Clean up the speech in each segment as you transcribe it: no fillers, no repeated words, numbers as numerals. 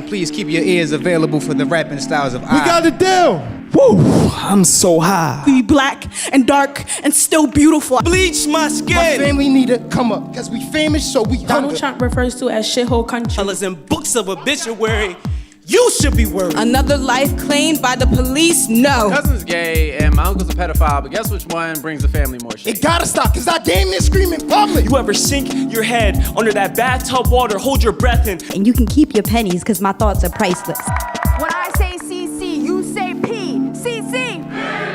Please keep your ears available for the rapping styles of We got it down. Woo! I'm so high. Be black and dark and still beautiful. Bleach my skin. My family need to come up, cause we famous, so we Donald hunger. Trump refers to as shithole country. Fellas in books of obituary. You should be worried. Another life claimed by the police? No. Cousin's gay and my uncle's a pedophile, but guess which one brings the family more shit? It gotta stop, cause I damn near scream in public. You ever sink your head under that bathtub water, hold your breath in. And you can keep your pennies, cause my thoughts are priceless. When I say CC, you say P. CC.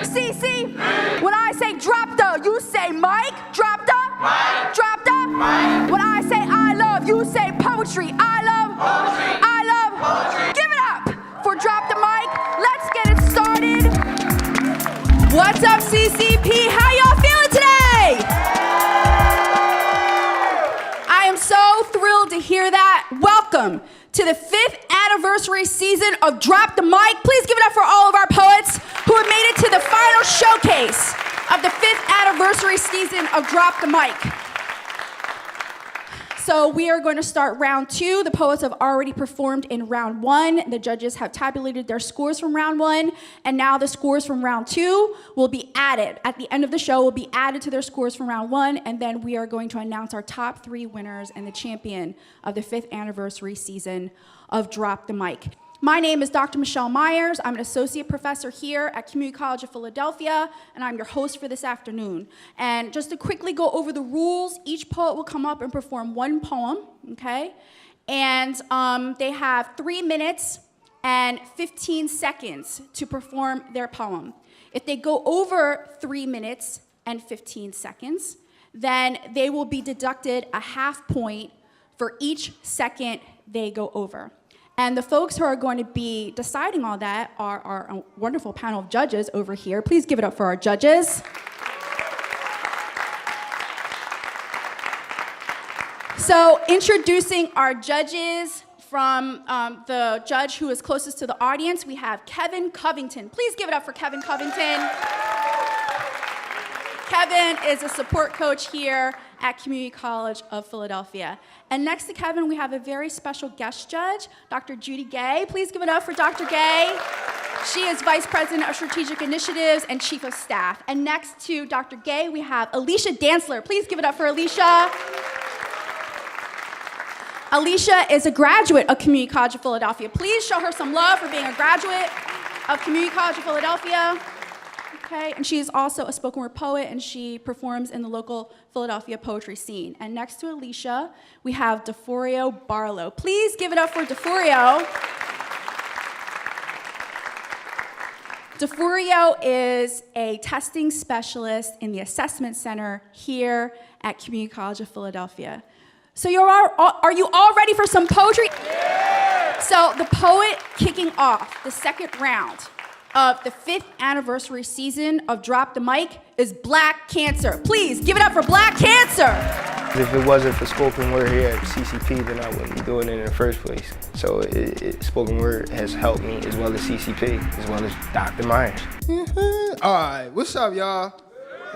CC. When I say drop the, you say Mike. Drop the. Mike. Drop the. Mike. When I say I love, you say poetry. I love. Poetry. I love. Poetry. Give it up for drop the mic. Let's get it started. What's up, CCP? How y'all feeling today? I am so thrilled to hear that. Welcome to the 5th anniversary season of Drop the Mic. Please give it up for all of our poets who have made it to the final showcase of the 5th anniversary season of Drop the Mic. So we are going to start round 2. The poets have already performed in round 1. The judges have tabulated their scores from round 1, and now the scores from round 2 will be added. At the end of the show, will be added to their scores from round 1, and then we are going to announce our top 3 winners and the champion of the 5th anniversary season of Drop the Mic. My name is Dr. Michelle Myers. I'm an associate professor here at Community College of Philadelphia, and I'm your host for this afternoon. And just to quickly go over the rules, each poet will come up and perform one poem, okay? And they have 3 minutes and 15 seconds to perform their poem. If they go over 3 minutes and 15 seconds, then they will be deducted a half point for each second they go over. And the folks who are going to be deciding all that are our wonderful panel of judges over here. Please give it up for our judges. So introducing our judges from the judge who is closest to the audience, we have Kevin Covington. Please give it up for Kevin Covington. Kevin is a support coach here at Community College of Philadelphia. And next to Kevin, we have a very special guest judge, Dr. Judy Gay. Please give it up for Dr. Gay. She is Vice President of Strategic Initiatives and Chief of Staff. And next to Dr. Gay, we have Alicia Dantzler. Please give it up for Alicia. Alicia is a graduate of Community College of Philadelphia. Please show her some love for being a graduate of Community College of Philadelphia. Okay, and she is also a spoken word poet, and she performs in the local Philadelphia poetry scene. And next to Alicia, we have DeForio Barlow. Please give it up for DeForio. DeForio is a testing specialist in the assessment center here at Community College of Philadelphia. So are you all ready for some poetry? Yeah. So the poet kicking off the second round of the 5th anniversary season of Drop the Mic is Black Cancer. Please give it up for Black Cancer. If it wasn't for spoken word here at CCP, then I wouldn't be doing it in the first place. So spoken word has helped me, as well as CCP, as well as Dr. Myers. All right, what's up, y'all?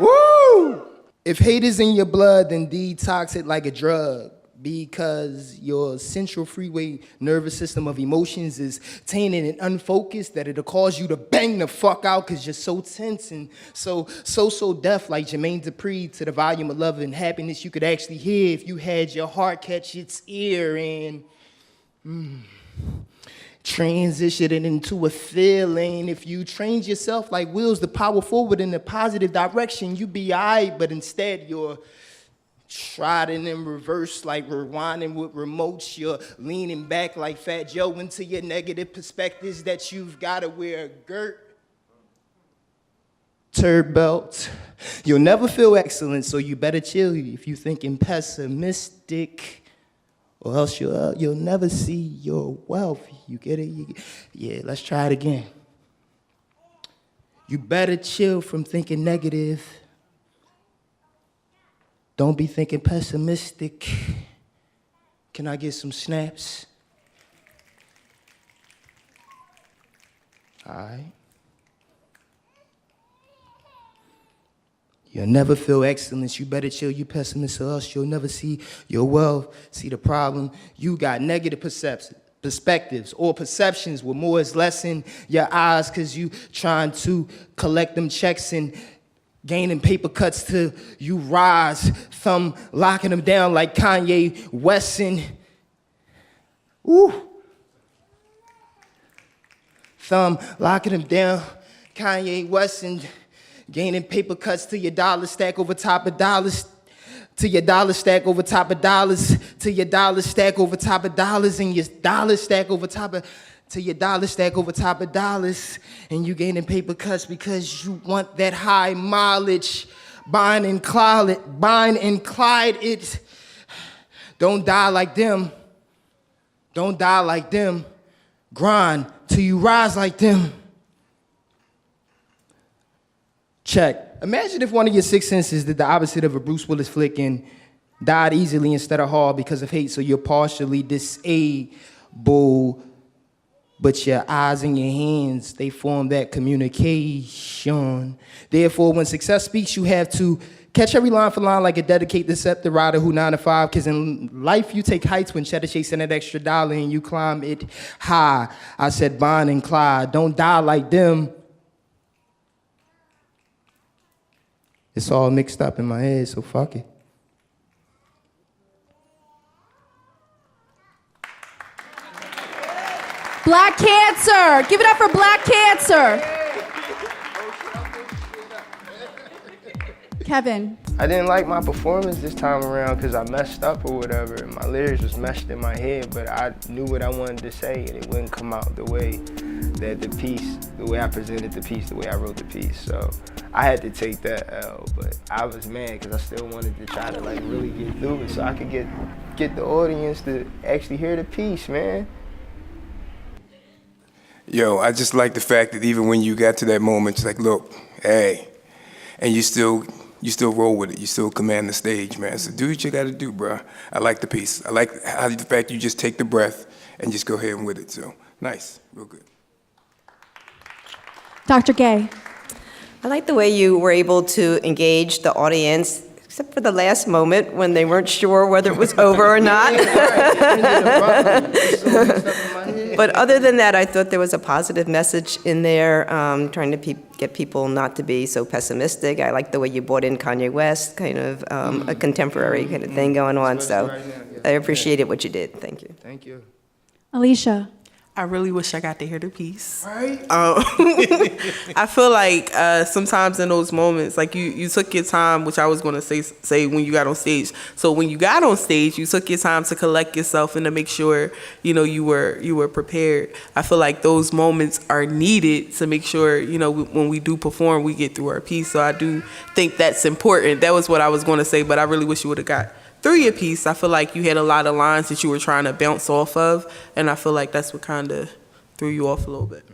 Woo! If hate is in your blood, then detox it like a drug, because your central freeway nervous system of emotions is tainted and unfocused, that it'll cause you to bang the fuck out because you're so tense and so deaf, like Jermaine Dupri, to the volume of love and happiness you could actually hear if you had your heart catch its ear and transition it into a feeling. If you trained yourself like wheels to power forward in a positive direction, you'd be all right, but instead you're trotting in reverse like rewinding with remotes. You're leaning back like Fat Joe into your negative perspectives that you've got to wear a girt turd belt. You'll never feel excellent, so you better chill if you're thinking pessimistic, or else you'll never see your wealth. You get it? Yeah, let's try it again. You better chill from thinking negative. Don't be thinking pessimistic. Can I get some snaps? All right. You'll never feel excellence. You better chill, you pessimist, or else you'll never see your wealth. See the problem? You got negative perspectives or perceptions where more is less in your eyes because you trying to collect them checks and gaining paper cuts till you rise, thumb locking them down like Kanye Weston. Ooh. Thumb locking them down, Kanye Weston, gaining paper cuts till your dollars stack over top of dollars, till your dollars stack over top of dollars, till your dollars stack over top of dollars, and your dollars stack over top of, till your dollars stack over top of dollars, and you gaining paper cuts because you want that high mileage. Bind and Clyde it. Don't die like them. Don't die like them. Grind till you rise like them. Check. Imagine if one of your six senses did the opposite of a Bruce Willis flick and died easily instead of hard because of hate, so you're partially disabled, but your eyes and your hands, they form that communication. Therefore, when success speaks, you have to catch every line for line like a dedicated Deceptor rider who 9 to 5, because in life you take heights when cheddar chasing that extra dollar and you climb it high. I said Bonnie and Clyde, don't die like them. It's all mixed up in my head, so fuck it. Black Cancer. Give it up for Black Cancer. Kevin. I didn't like my performance this time around because I messed up or whatever, and my lyrics was meshed in my head, but I knew what I wanted to say, and it wouldn't come out the way that the piece, the way I presented the piece, the way I wrote the piece. So I had to take that L, but I was mad because I still wanted to try to like really get through it so I could get the audience to actually hear the piece, man. Yo, I just like the fact that even when you got to that moment, it's like, look, hey, and you still roll with it. You still command the stage, man. So do what you got to do, bro. I like the piece. I like how the fact you just take the breath and just go ahead and with it. So nice, real good. Dr. Gay. I like the way you were able to engage the audience, except for the last moment when they weren't sure whether it was over or not. But other than that, I thought there was a positive message in there, trying to get people not to be so pessimistic. I like the way you brought in Kanye West, kind of a contemporary kind of thing going on. So I appreciated what you did. Thank you. Thank you. Alicia. I really wish I got to hear the piece. Right? I feel like sometimes in those moments, like you took your time, which I was going to say when you got on stage. So when you got on stage, you took your time to collect yourself and to make sure you were prepared. I feel like those moments are needed to make sure when we do perform, we get through our piece. So I do think that's important. That was what I was going to say, but I really wish you would have got through your piece. I feel like you had a lot of lines that you were trying to bounce off of, and I feel like that's what kind of threw you off a little bit.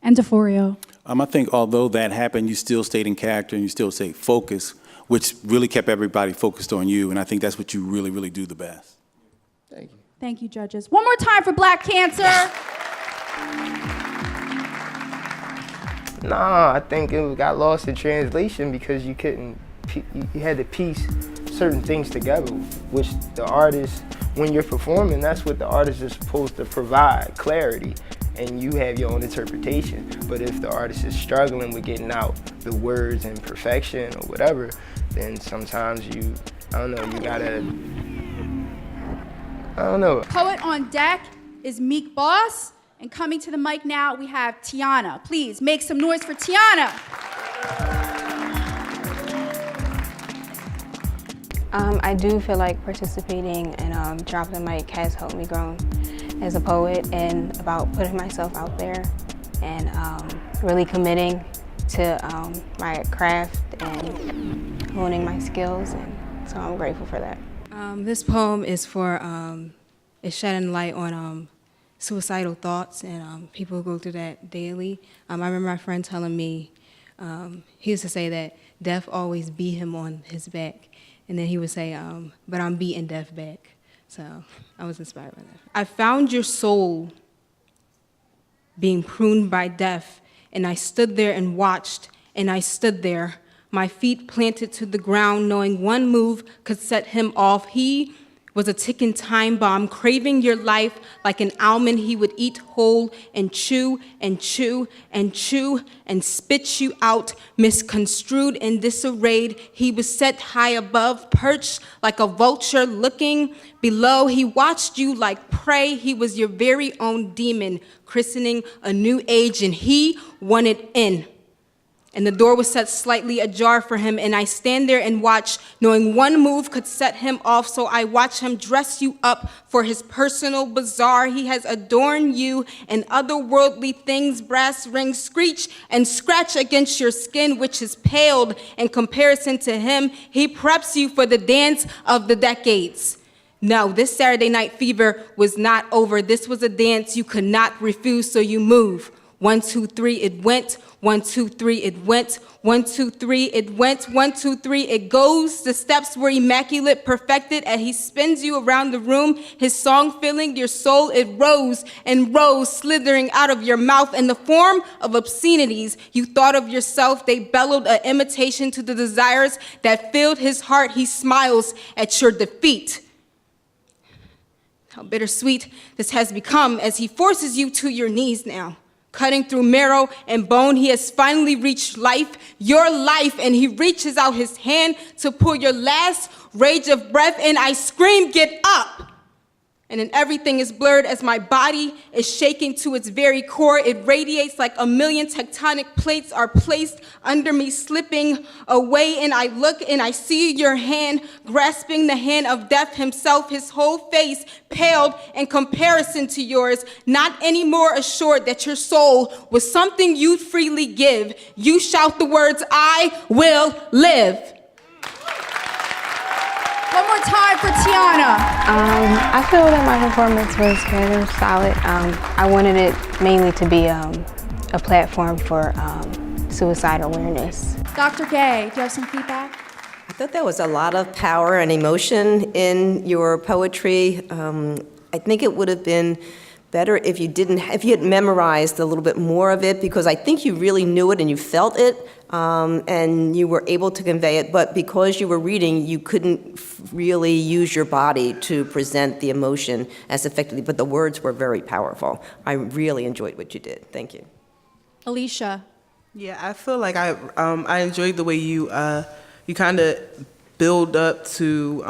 And DeForio. I think although that happened, you still stayed in character and you still stayed focused, which really kept everybody focused on you, and I think that's what you really, really do the best. Thank you. Thank you, judges. One more time for Black Cancer. Nah, I think it got lost in translation because you had to piece certain things together, which the artist, when you're performing, that's what the artist is supposed to provide, clarity, and you have your own interpretation. But if the artist is struggling with getting out the words and perfection or whatever, then sometimes you gotta, I don't know. Poet on deck is Meek Boss, and coming to the mic now, we have Tiana. Please make some noise for Tiana. I do feel like participating and dropping the mic has helped me grow as a poet and about putting myself out there and really committing to my craft and honing my skills, and so I'm grateful for that. This poem is for, it's shedding light on suicidal thoughts and people who go through that daily. I remember my friend telling me, he used to say that death always beat him on his back. And then he would say, but I'm beating death back. So I was inspired by that. I found your soul being pruned by death, and I stood there and watched, and I stood there, my feet planted to the ground, knowing one move could set him off. He was a ticking time bomb, craving your life like an almond he would eat whole and chew and chew and chew and spit you out, misconstrued and disarrayed. He was set high above, perched like a vulture looking below. He watched you like prey. He was your very own demon, christening a new age, and he wanted in. And the door was set slightly ajar for him, and I stand there and watch, knowing one move could set him off, so I watch him dress you up for his personal bazaar. He has adorned you and otherworldly things, brass rings screech and scratch against your skin, which is paled in comparison to him. He preps you for the dance of the decades. No, this Saturday Night Fever was not over. This was a dance you could not refuse, so you move. 1, 2, 3, it went. 1, 2, 3, it went. 1, 2, 3, it went. 1, 2, 3, it goes. The steps were immaculate, perfected, and he spins you around the room. His song filling your soul, it rose and rose, slithering out of your mouth in the form of obscenities. You thought of yourself. They bellowed an imitation to the desires that filled his heart. He smiles at your defeat. How bittersweet this has become as he forces you to your knees now. Cutting through marrow and bone, he has finally reached life, your life, and he reaches out his hand to pull your last rage of breath, and I scream, get up! And then everything is blurred as my body is shaking to its very core. It radiates like a million tectonic plates are placed under me, slipping away, and I look and I see your hand grasping the hand of death himself, his whole face paled in comparison to yours, not anymore assured that your soul was something you'd freely give. You shout the words, I will live. One more time for Tiana. I feel that my performance was very solid. I wanted it mainly to be a platform for suicide awareness. Dr. Gay, do you have some feedback? I thought there was a lot of power and emotion in your poetry. I think it would have been better if you had memorized a little bit more of it, because I think you really knew it and you felt it, and you were able to convey it, but because you were reading, you couldn't really use your body to present the emotion as effectively, but the words were very powerful. I really enjoyed what you did. Thank you. Alicia. Yeah, I feel like I enjoyed the way you kind of build up to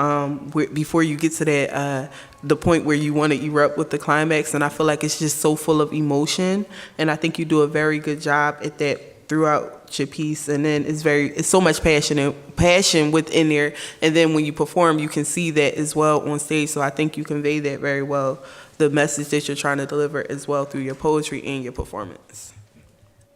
before you get to that the point where you want to erupt with the climax, and I feel like it's just so full of emotion, and I think you do a very good job at that throughout your piece. And then it's so much passion within there, and then when you perform you can see that as well on stage, so I think you convey that very well, the message that you're trying to deliver as well through your poetry and your performance.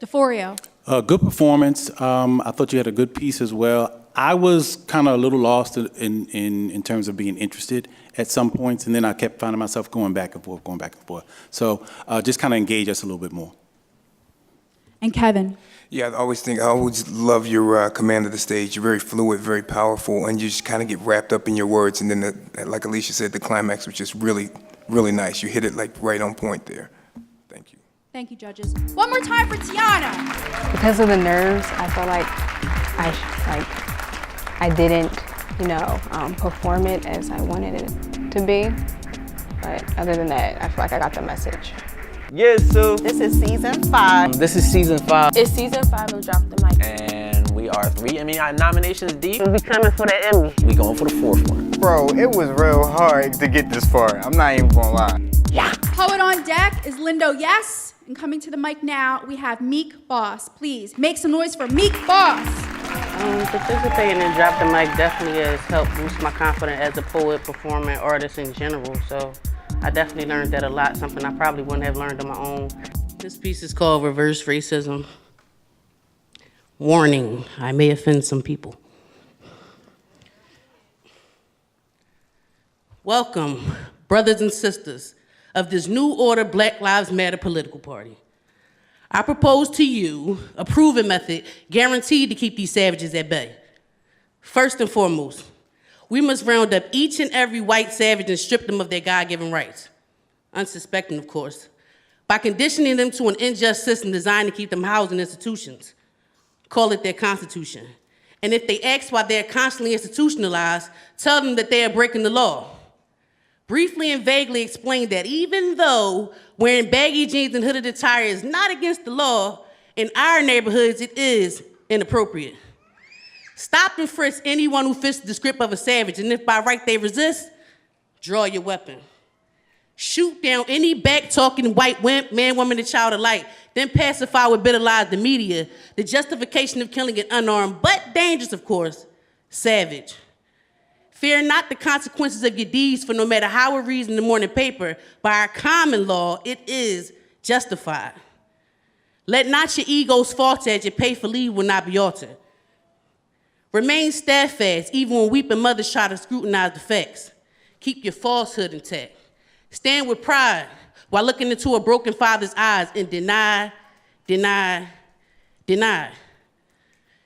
DeForio. Good performance. I thought you had a good piece as well. I was kind of a little lost in terms of being interested at some points, and then I kept finding myself going back and forth. So just kind of engage us a little bit more. And Kevin. Yeah, I always love your command of the stage. You're very fluid, very powerful, and you just kind of get wrapped up in your words. And then, like Alicia said, the climax was just really, really nice. You hit it like right on point there. Thank you. Thank you, judges. One more time for Tiana. Because of the nerves, I felt like I didn't, perform it as I wanted it to be. But other than that, I feel like I got the message. Yes, so this is season 5. This is season 5. It's season 5 of Drop the Mic. And we are 3 Emmy nominations deep. We'll be coming for the Emmy. We going for the 4th one. Bro, it was real hard to get this far. I'm not even gonna lie. Yeah. Poet on deck is Lindo Yes. And coming to the mic now, we have Meek Boss. Please make some noise for Meek Boss. Participating in Drop the Mic definitely has helped boost my confidence as a poet, performer, and artist in general. So I definitely learned that a lot, something I probably wouldn't have learned on my own. This piece is called Reverse Racism. Warning, I may offend some people. Welcome, brothers and sisters of this new order Black Lives Matter political party. I propose to you a proven method guaranteed to keep these savages at bay. First and foremost, we must round up each and every white savage and strip them of their God-given rights, unsuspecting, of course, by conditioning them to an unjust system designed to keep them housed in institutions. Call it their constitution. And if they ask why they're constantly institutionalized, tell them that they are breaking the law. briefly and vaguely explained that even though wearing baggy jeans and hooded attire is not against the law, in our neighborhoods it is inappropriate. Stop and frisk anyone who fits the script of a savage, and if by right they resist, draw your weapon. Shoot down any back-talking white wimp, man, woman, and child alike, then pacify with bitter lies the media, the justification of killing an unarmed, but dangerous, of course, savage. Fear not the consequences of your deeds, for no matter how it reads in the morning paper, by our common law, it is justified. Let not your egos falter as your pay for leave will not be altered. Remain steadfast, even when weeping mothers try to scrutinize the facts. Keep your falsehood intact. Stand with pride while looking into a broken father's eyes and deny.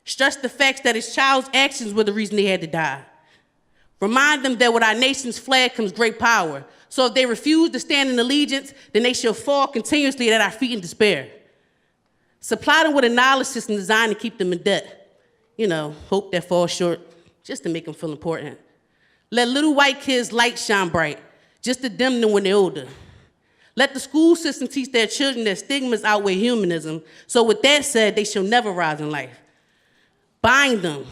Stress the facts that his child's actions were the reason they had to die. Remind them that with our nation's flag comes great power. So if they refuse to stand in allegiance, then they shall fall continuously at our feet in despair. Supply them with a knowledge system designed to keep them in debt. You know, hope that falls short, just to make them feel important. Let little white kids' light shine bright, just to dim them when they're older. Let the school system teach their children that stigmas outweigh humanism, so with that said, they shall never rise in life. Bind them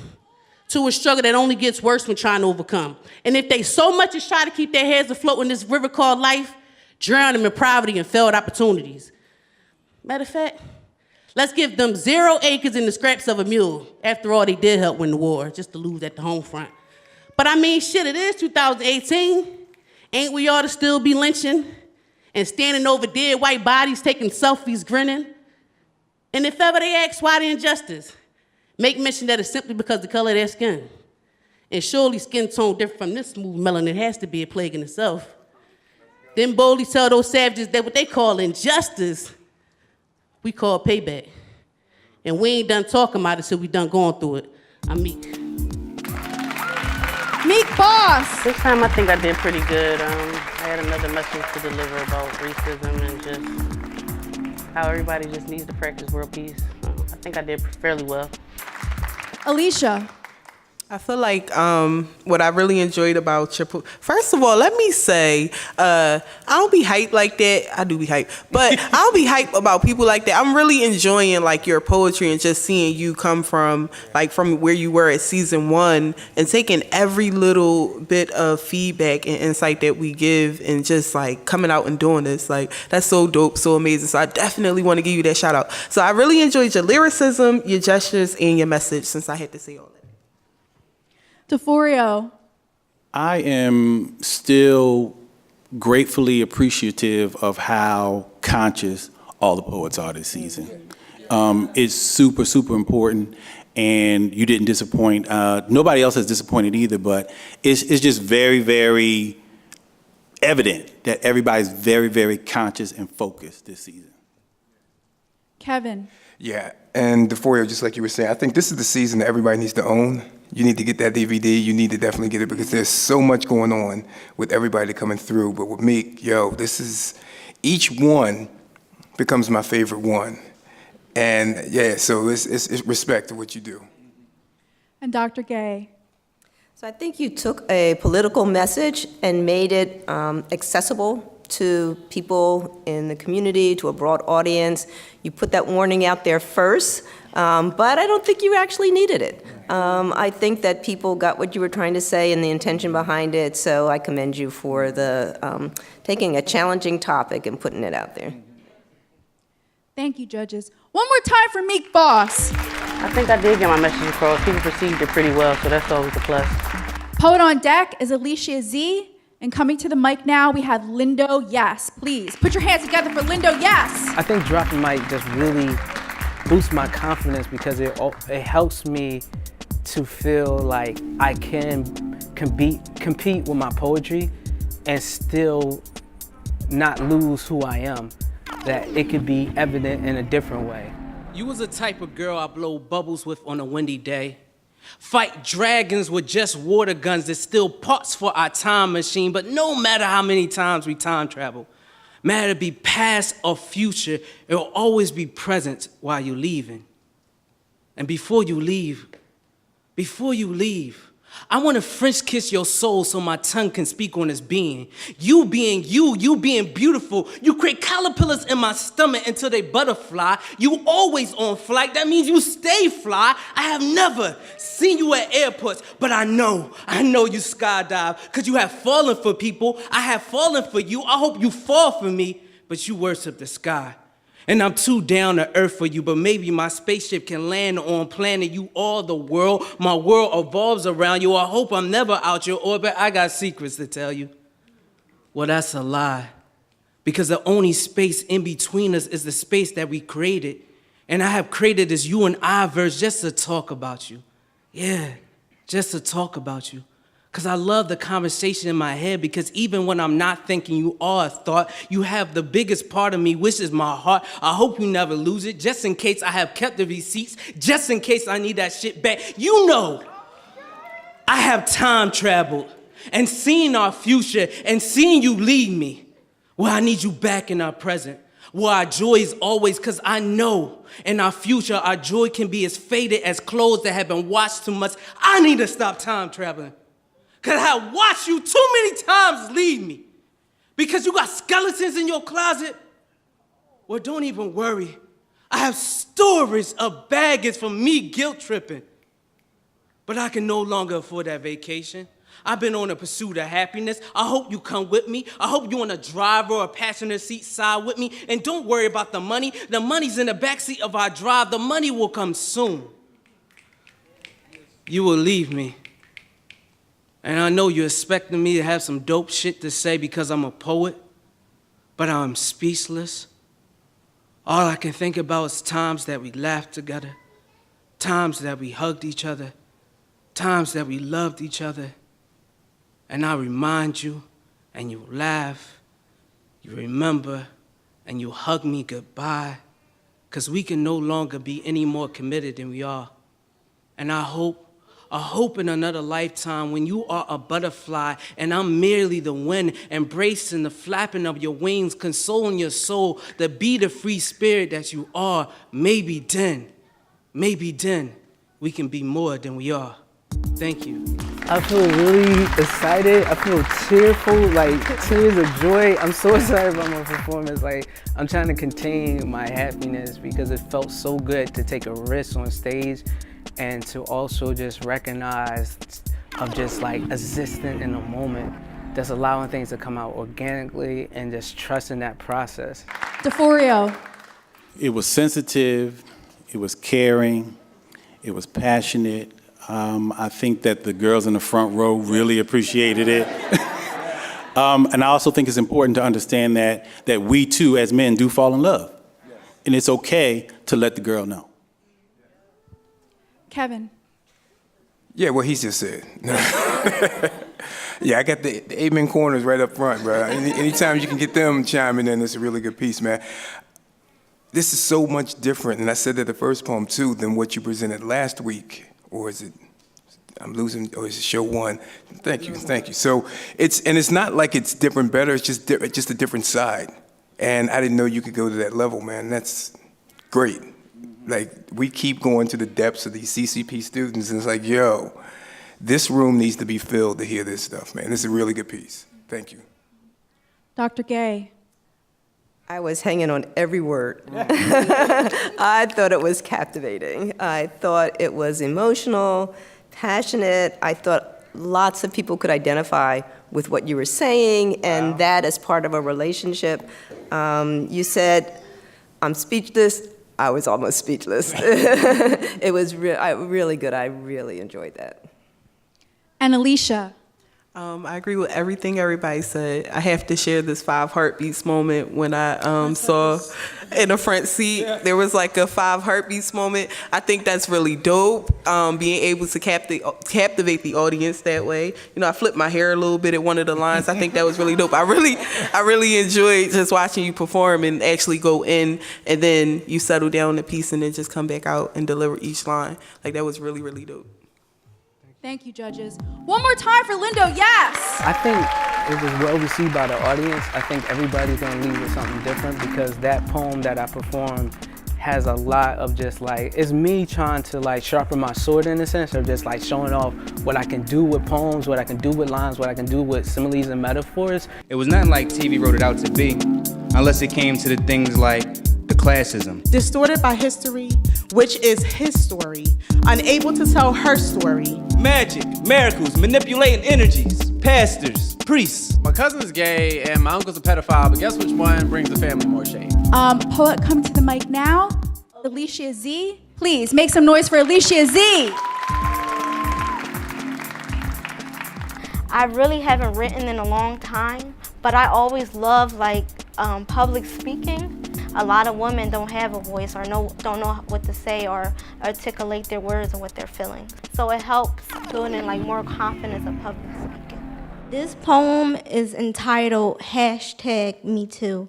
to a struggle that only gets worse when trying to overcome. And if they so much as try to keep their heads afloat in this river called life, drown them in poverty and failed opportunities. Matter of fact, let's give them 0 acres in the scraps of a mule. After all, they did help win the war, just to lose at the home front. But I mean, shit, it is 2018. Ain't we ought to still be lynching and standing over dead white bodies, taking selfies, grinning? And if ever they ask why the injustice, make mention that it's simply because of the color of their skin. And surely skin tone different from this smooth melanin has to be a plague in itself. Then boldly tell those savages that what they call injustice, we call payback. And we ain't done talking about it till we done going through it. I'm Meek. Meek Boss. This time I think I did pretty good. I had another message to deliver about racism and just how everybody just needs to practice world peace. I think I did fairly well. Alicia. I feel like what I really enjoyed about your first of all, let me say, I don't be hyped like that. I do be hyped, but I don't be hyped about people like that. I'm really enjoying like your poetry and just seeing you come from where you were at season 1 and taking every little bit of feedback and insight that we give and just like coming out and doing this. Like that's so dope, so amazing. So I definitely want to give you that shout out. So I really enjoyed your lyricism, your gestures, and your message since I had to say all that. DeForio. I am still gratefully appreciative of how conscious all the poets are this season. It's super, super important, and you didn't disappoint. Nobody else has disappointed either, but it's just very, very evident that everybody's very, very conscious and focused this season. Kevin. Yeah, and DeForio, just like you were saying, I think this is the season that everybody needs to own. You need to get that DVD. You need to definitely get it because there's so much going on with everybody coming through. But with me, this is, each one becomes my favorite one. And yeah, so it's respect to what you do. And Dr. Gay. So I think you took a political message and made it accessible to people in the community, to a broad audience. You put that warning out there first, but I don't think you actually needed it. I think that people got what you were trying to say and the intention behind it, so I commend you for the taking a challenging topic and putting it out there. Thank you, judges. One more time for Meek Boss. I think I did get my message across. People perceived it pretty well, so that's always a plus. Poet on deck is Alicia Z. And coming to the mic now, we have Lindo Yes. Please put your hands together for Lindo Yes. I think dropping mic just really boosts my confidence because it helps me to feel like I can compete with my poetry and still not lose who I am, that it could be evident in a different way. You was the type of girl I blow bubbles with on a windy day. Fight dragons with just water guns that steal parts for our time machine, but no matter how many times we time travel, matter be past or future, it will always be present while you're leaving. And before you leave, I want to French kiss your soul so my tongue can speak on its being. You being you being beautiful. You create caterpillars in my stomach until they butterfly. You always on flight. That means you stay fly. I have never seen you at airports, but I know you skydive because you have fallen for people. I have fallen for you. I hope you fall for me, but you worship the sky. And I'm too down to earth for you, but maybe my spaceship can land on planet you all the world. My world evolves around you. I hope I'm never out your orbit. I got secrets to tell you. Well, that's a lie. Because the only space in between us is the space that we created. And I have created this you and I verse just to talk about you. Yeah, just to talk about you. Because I love the conversation in my head, because even when I'm not thinking, you are a thought. You have the biggest part of me, which is my heart. I hope you never lose it, just in case I have kept the receipts, just in case I need that shit back. You know, I have time traveled and seen our future and seen you lead me. Well, I need you back in our present. Well, our joy is always, because I know in our future, our joy can be as faded as clothes that have been washed too much. I need to stop time traveling. Because I have watched you too many times leave me. Because you got skeletons in your closet. Well, don't even worry. I have stories of baggage from me guilt tripping. But I can no longer afford that vacation. I've been on a pursuit of happiness. I hope you come with me. I hope you're on a driver or a passenger seat side with me. And don't worry about the money. The money's in the backseat of our drive. The money will come soon. You will leave me. And I know you're expecting me to have some dope shit to say because I'm a poet, but I'm speechless. All I can think about is times that we laughed together, times that we hugged each other, times that we loved each other. And I remind you, and you laugh, you remember, and you hug me goodbye, because we can no longer be any more committed than we are. And I hope in another lifetime when you are a butterfly and I'm merely the wind, embracing the flapping of your wings, consoling your soul to be the free spirit that you are. Maybe then we can be more than we are. Thank you. I feel really excited. I feel tearful, like tears of joy. I'm so excited about my performance. Like, I'm trying to contain my happiness because it felt so good to take a risk on stage and to also just recognize of just like existing in the moment, that's allowing things to come out organically and just trusting that process. DeForio. It was sensitive, it was caring, it was passionate. I think that the girls in the front row really appreciated it. And I also think it's important to understand that we too, as men, do fall in love. And it's okay to let the girl know. Kevin. Yeah, what he just said. Yeah, I got the amen corners right up front, bro. Anytime you can get them chiming in, it's a really good piece, man. This is so much different, and I said that the first poem too, than what you presented last week. Or is it, I'm losing, or is it show one? Thank you. So it's not like it's different, better, it's just a different side. And I didn't know you could go to that level, man. That's great. Like, we keep going to the depths of these CCP students, and it's like, yo, this room needs to be filled to hear this stuff, man. This is a really good piece. Thank you. Dr. Gay. I was hanging on every word. I thought it was captivating. I thought it was emotional, passionate. I thought lots of people could identify with what you were saying, and that as part of a relationship. You said, I'm speechless. I was almost speechless. It was really good. I really enjoyed that. And Alicia. I agree with everything everybody said. I have to share this 5 heartbeats moment when I saw in the front seat, there was like a 5 heartbeats moment. I think that's really dope, being able to captivate the audience that way. You know, I flipped my hair a little bit at one of the lines. I think that was really dope. I really enjoyed just watching you perform and actually go in, and then you settle down the piece and then just come back out and deliver each line. Like, that was really, really dope. Thank you, judges. One more time for Lindo, yes! I think it was well received by the audience. I think everybody's gonna leave with something different because that poem that I performed has a lot of just like, it's me trying to like sharpen my sword in a sense, of just like showing off what I can do with poems, what I can do with lines, what I can do with similes and metaphors. It was nothing like TV wrote it out to be, unless it came to the things like the classism. Distorted by history, which is his story, unable to tell her story. Magic, miracles, manipulating energies, pastors, priests. My cousin's gay and my uncle's a pedophile, but guess which one brings the family more shame? Poet, come to the mic now. Alicia Z. Please make some noise for Alicia Z. I really haven't written in a long time, but I always love public speaking. A lot of women don't have a voice or don't know what to say or articulate their words or what they're feeling. So it helps building more confidence of public speaking. This poem is entitled #MeToo.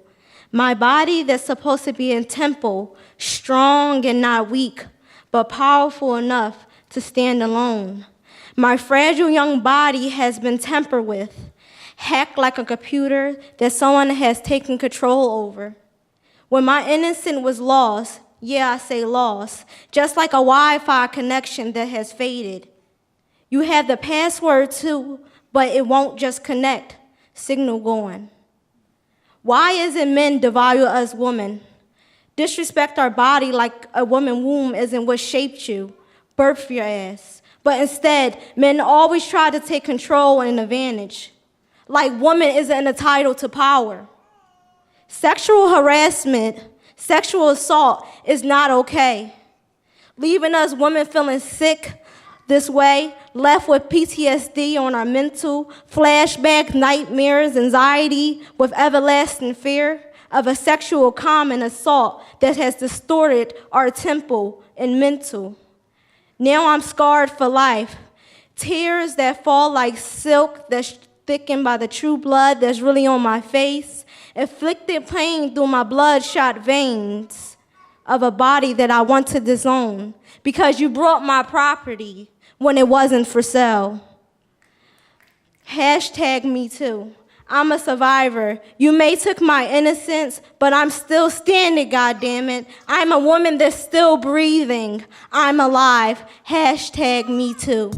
My body that's supposed to be in temple, strong and not weak, but powerful enough to stand alone. My fragile young body has been tampered with, hacked like a computer that someone has taken control over. When my innocence was lost, yeah, I say lost, just like a Wi-Fi connection that has faded. You have the password too, but it won't just connect, signal going. Why is it men devalue us women? Disrespect our body like a woman's womb isn't what shaped you, birthed your ass. But instead, men always try to take control and advantage, like woman isn't entitled to power. Sexual harassment, sexual assault is not okay. Leaving us women feeling sick this way, left with PTSD on our mental, flashback, nightmares, anxiety, with everlasting fear of a sexual common assault that has distorted our temple and mental. Now I'm scarred for life. Tears that fall like silk that's thickened by the true blood that's really on my face. Inflicted pain through my bloodshot veins of a body that I want to disown because you brought my property when it wasn't for sale. #MeToo. I'm a survivor. You may took my innocence, but I'm still standing, goddammit. I'm a woman that's still breathing. I'm alive. #MeToo.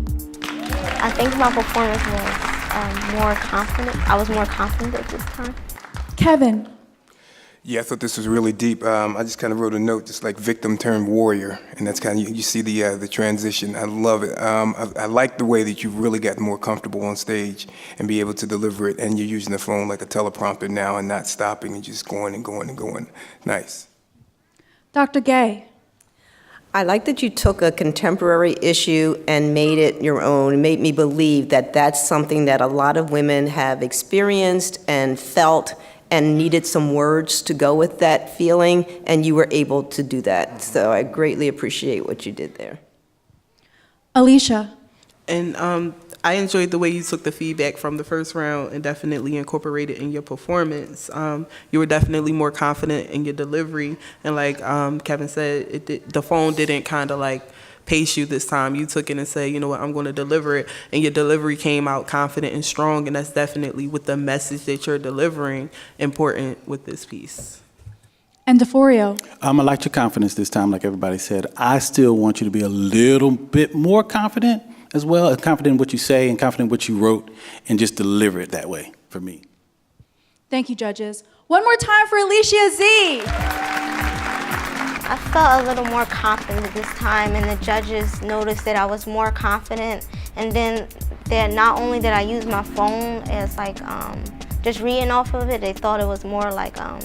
I think my performance was more confident. I was more confident at this time. Kevin. Yeah, I thought this was really deep. I just kind of wrote a note, just like victim turned warrior, and that's kind of you see the transition. I love it. I like the way that you've really gotten more comfortable on stage and be able to deliver it, and you're using the phone like a teleprompter now and not stopping and just going and going and going. Nice. Dr. Gay. I like that you took a contemporary issue and made it your own. It made me believe that that's something that a lot of women have experienced and felt and needed some words to go with that feeling, and you were able to do that. So I greatly appreciate what you did there. Alicia. And I enjoyed the way you took the feedback from the first round and definitely incorporated in your performance. You were definitely more confident in your delivery, and like Kevin said, the phone didn't kind of like pace you this time. You took it and said, you know what, I'm going to deliver it, and your delivery came out confident and strong, and that's definitely with the message that you're delivering important with this piece. And DeForio. I like your confidence this time, like everybody said. I still want you to be a little bit more confident as well, confident in what you say and confident in what you wrote, and just deliver it that way for me. Thank you, judges. One more time for Alicia Z. I felt a little more confident this time, and the judges noticed that I was more confident, and then that not only did I use my phone as just reading off of it, they thought it was more like, I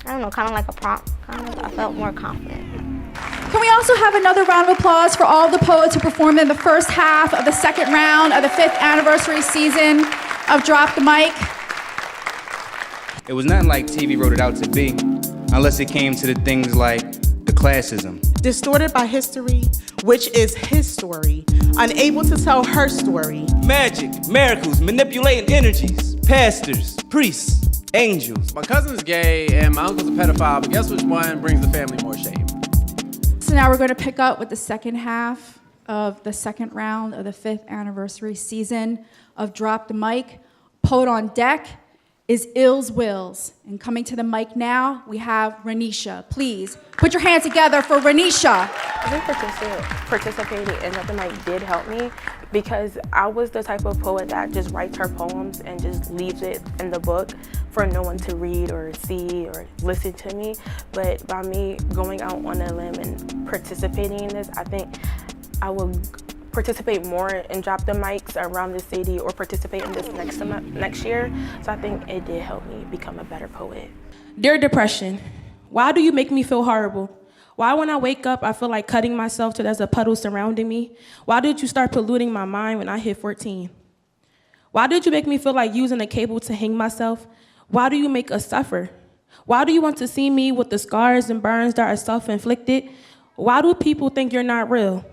don't know, kind of like a prompt. I felt more confident. Can we also have another round of applause for all the poets who performed in the first half of the second round of the 5th anniversary season of Drop the Mic? It was nothing like TV wrote it out to be, unless it came to the things like the classism. Distorted by history, which is his story, unable to tell her story. Magic, miracles, manipulating energies, pastors, priests, angels. My cousin's gay and my uncle's a pedophile, but guess which one brings the family more shame? So now we're going to pick up with the second half of the second round of the 5th anniversary season of Drop the Mic. Poet on deck, is Ills Wills. And coming to the mic now, we have Renisha. Please put your hands together for Renisha. I think participating in the mic did help me because I was the type of poet that just writes her poems and just leaves it in the book for no one to read or see or listen to me. But by me going out on a limb and participating in this, I think I will participate more and drop the mics around the city or participate in this next year. So I think it did help me become a better poet. Dear depression, why do you make me feel horrible? Why when I wake up, I feel like cutting myself till there's a puddle surrounding me? Why did you start polluting my mind when I hit 14? Why did you make me feel like using a cable to hang myself? Why do you make us suffer? Why do you want to see me with the scars and burns that are self-inflicted? Why do people think you're not real?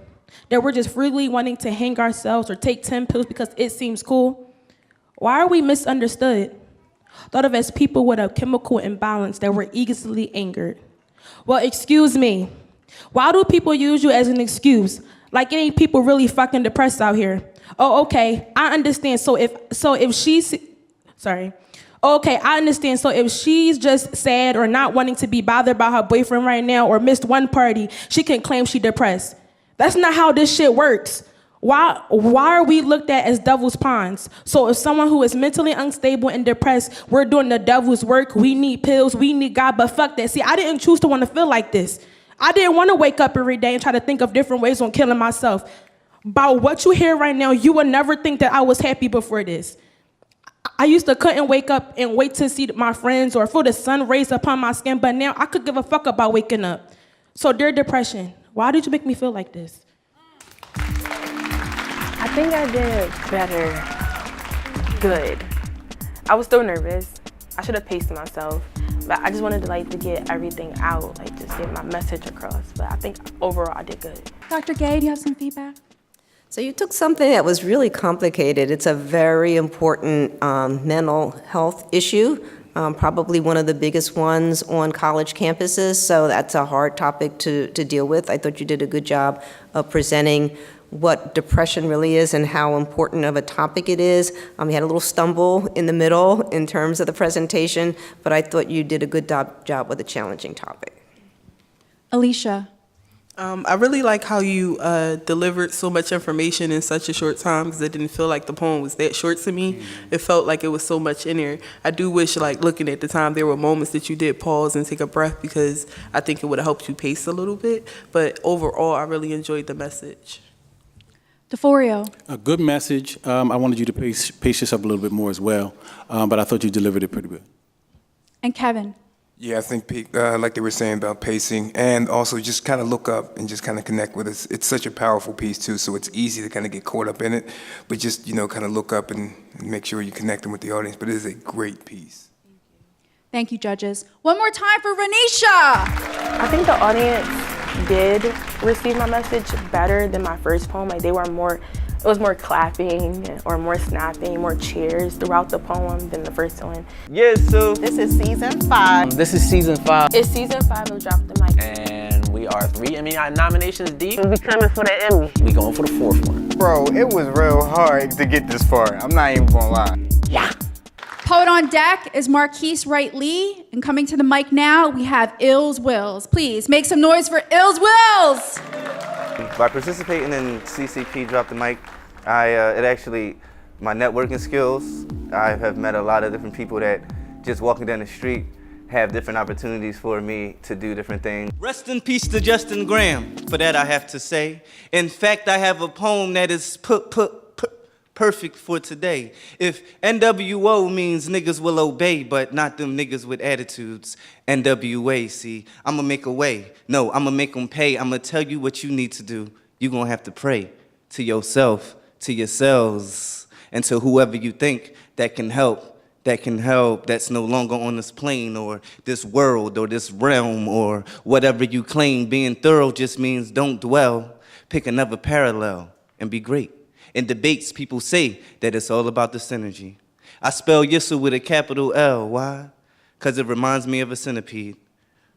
That we're just freely wanting to hang ourselves or take 10 pills because it seems cool? Why are we misunderstood? Thought of as people with a chemical imbalance that were easily angered. Well, excuse me. Why do people use you as an excuse? Like it ain't people really fucking depressed out here. Oh, okay, I understand. Okay, I understand. So if she's just sad or not wanting to be bothered by her boyfriend right now or missed one party, she can claim she depressed. That's not how this shit works. Why are we looked at as devil's pawns? So if someone who is mentally unstable and depressed, we're doing the devil's work, we need pills, we need God, but fuck that. See, I didn't choose to want to feel like this. I didn't want to wake up every day and try to think of different ways on killing myself. About what you hear right now, you would never think that I was happy before this. I used to couldn't wake up and wait to see my friends or feel the sun rays upon my skin, but now I could give a fuck about waking up. So dear depression, why did you make me feel like this? I think I did better. Good. I was still nervous. I should have paced myself, but I just wanted to get everything out, just get my message across. But I think overall I did good. Dr. Gay, do you have some feedback? So you took something that was really complicated. It's a very important mental health issue, probably one of the biggest ones on college campuses, so that's a hard topic to deal with. I thought you did a good job of presenting what depression really is and how important of a topic it is. You had a little stumble in the middle in terms of the presentation, but I thought you did a good job with a challenging topic. Alicia. I really like how you delivered so much information in such a short time because it didn't feel like the poem was that short to me. It felt like it was so much in there. I do wish, looking at the time, there were moments that you did pause and take a breath because I think it would have helped you pace a little bit. But overall, I really enjoyed the message. DeForio. A good message. I wanted you to pace yourself a little bit more as well, but I thought you delivered it pretty good. And Kevin. Yeah, I think like they were saying about pacing, and also just kind of look up and just kind of connect with us. It's such a powerful piece too, so it's easy to kind of get caught up in it, but just kind of look up and make sure you're connecting with the audience. But it is a great piece. Thank you, judges. One more time for Renisha. I think the audience did receive my message better than my first poem. It was more clapping or more snapping, more cheers throughout the poem than the first one. Yes, so this is season 5. This is season 5. It's season 5 of Drop the Mic. And we are 3 Emmy nominations deep. we coming for the Emmy. We going for the 4th one. Bro, it was real hard to get this far. I'm not even gonna lie. Yeah. Poet on deck is Marquise Wright Lee, and coming to the mic now, we have Ills Wills. Please make some noise for Ills Wills. By participating in CCP Drop the Mic, my networking skills, I have met a lot of different people that just walking down the street have different opportunities for me to do different things. Rest in peace to Justin Graham, for that I have to say. In fact, I have a poem that is perfect for today. If NWO means niggas will obey, but not them niggas with attitudes, NWA, see, I'ma make a way. No, I'ma make them pay. I'ma tell you what you need to do. You gonna have to pray to yourself, to yourselves, and to whoever you think that can help, that's no longer on this plane or this world or this realm or whatever you claim. Being thorough just means don't dwell. Pick another parallel and be great. In debates, people say that it's all about the synergy. I spell Yissel with a capital L. Why? Because it reminds me of a centipede.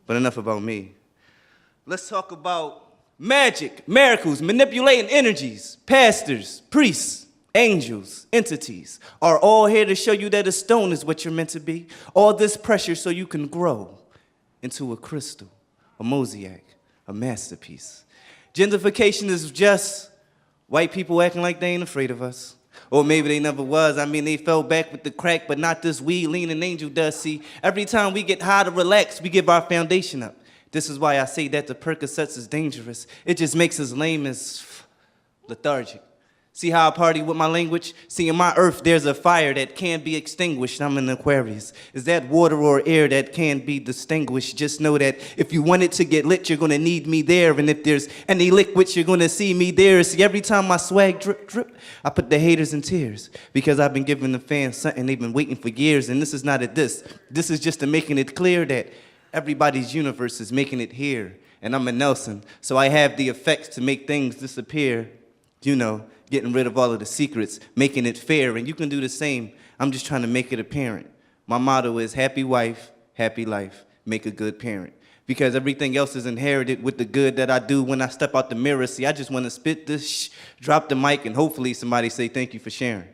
But enough about me. Let's talk about magic, miracles, manipulating energies, pastors, priests, Angels, entities, are all here to show you that a stone is what you're meant to be. All this pressure so you can grow into a crystal, a mosaic, a masterpiece. Gentrification is just white people acting like they ain't afraid of us. Or maybe they never was. I mean, they fell back with the crack, but not this weed leaning angel does. See, every time we get high to relax, we give our foundation up. This is why I say that the Percocets is dangerous. It just makes us lame as lethargic. See how I party with my language? See, in my earth, there's a fire that can't be extinguished. I'm an Aquarius. Is that water or air that can't be distinguished? Just know that if you want it to get lit, you're gonna need me there. And if there's any liquid, you're gonna see me there. See, every time my swag drip, drip, I put the haters in tears. Because I've been giving the fans something they've been waiting for years. And this is not a diss. This is just to making it clear that everybody's universe is making it here. And I'm a Nelson, so I have the effects to make things disappear. You know, getting rid of all of the secrets, making it fair, and you can do the same. I'm just trying to make it apparent. My motto is happy wife, happy life, make a good parent. Because everything else is inherited with the good that I do when I step out the mirror. See, I just want to spit this, drop the mic, and hopefully somebody say thank you for sharing.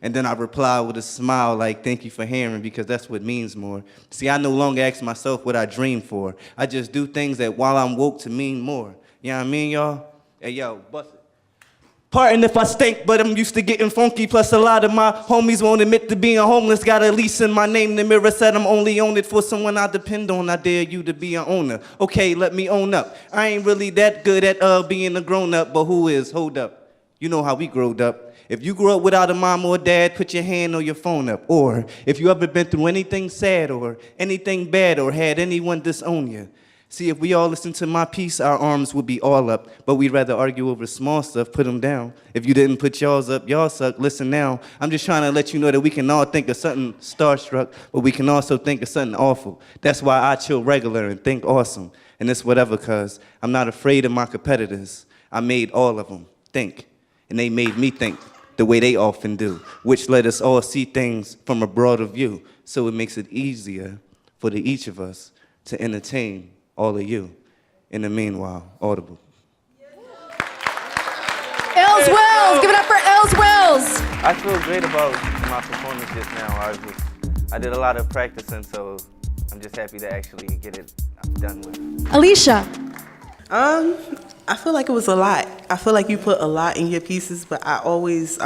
And then I reply with a smile like, thank you for hearing, because that's what means more. See, I no longer ask myself what I dream for. I just do things that while I'm woke to mean more. You know what I mean, y'all? Hey, yo, bust it. Pardon if I stink, but I'm used to getting funky. Plus a lot of my homies won't admit to being homeless. Got a lease in my name. The mirror said I'm only on it for someone I depend on. I dare you to be an owner. Okay, let me own up. I ain't really that good at being a grown-up, but who is? Hold up. You know how we growed up. If you grew up without a mom or dad, put your hand on your phone up. Or if you ever been through anything sad or anything bad or had anyone disown you. See, if we all listen to my piece, our arms would be all up. But we'd rather argue over small stuff, put them down. If you didn't put y'all's up, y'all suck. Listen now, I'm just trying to let you know that we can all think of something starstruck, but we can also think of something awful. That's why I chill regular and think awesome. And it's whatever, cause I'm not afraid of my competitors. I made all of them think, and they made me think the way they often do, which let us all see things from a broader view. So it makes it easier for each of us to entertain all of you. In the meanwhile, Audible. Ills Wills, give it up for Ills Wills. I feel great about my performance just now. I did a lot of practicing, so I'm just happy to actually get it done with. Alicia. I feel like it was a lot. I feel like you put a lot in your pieces, but I always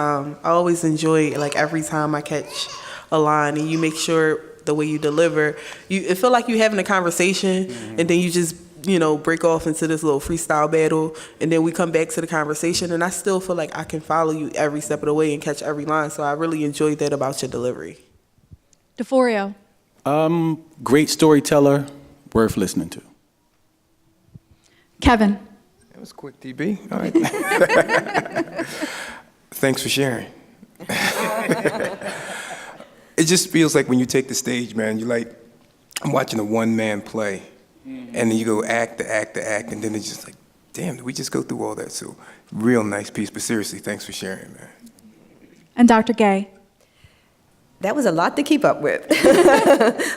enjoy, like, every time I catch a line and you make sure the way you deliver, it feel like you having a conversation, and then you just, break off into this little freestyle battle, and then we come back to the conversation, and I still feel like I can follow you every step of the way and catch every line, so I really enjoyed that about your delivery. DeForio. Great storyteller, worth listening to. Kevin. That was quick, DB. All right. Thanks for sharing. It just feels like when you take the stage, man, I'm watching a one-man play, and then you go act to act to act, and then it's just like, damn, did we just go through all that? So, real nice piece, but seriously, thanks for sharing, man. And Dr. Gay. That was a lot to keep up with.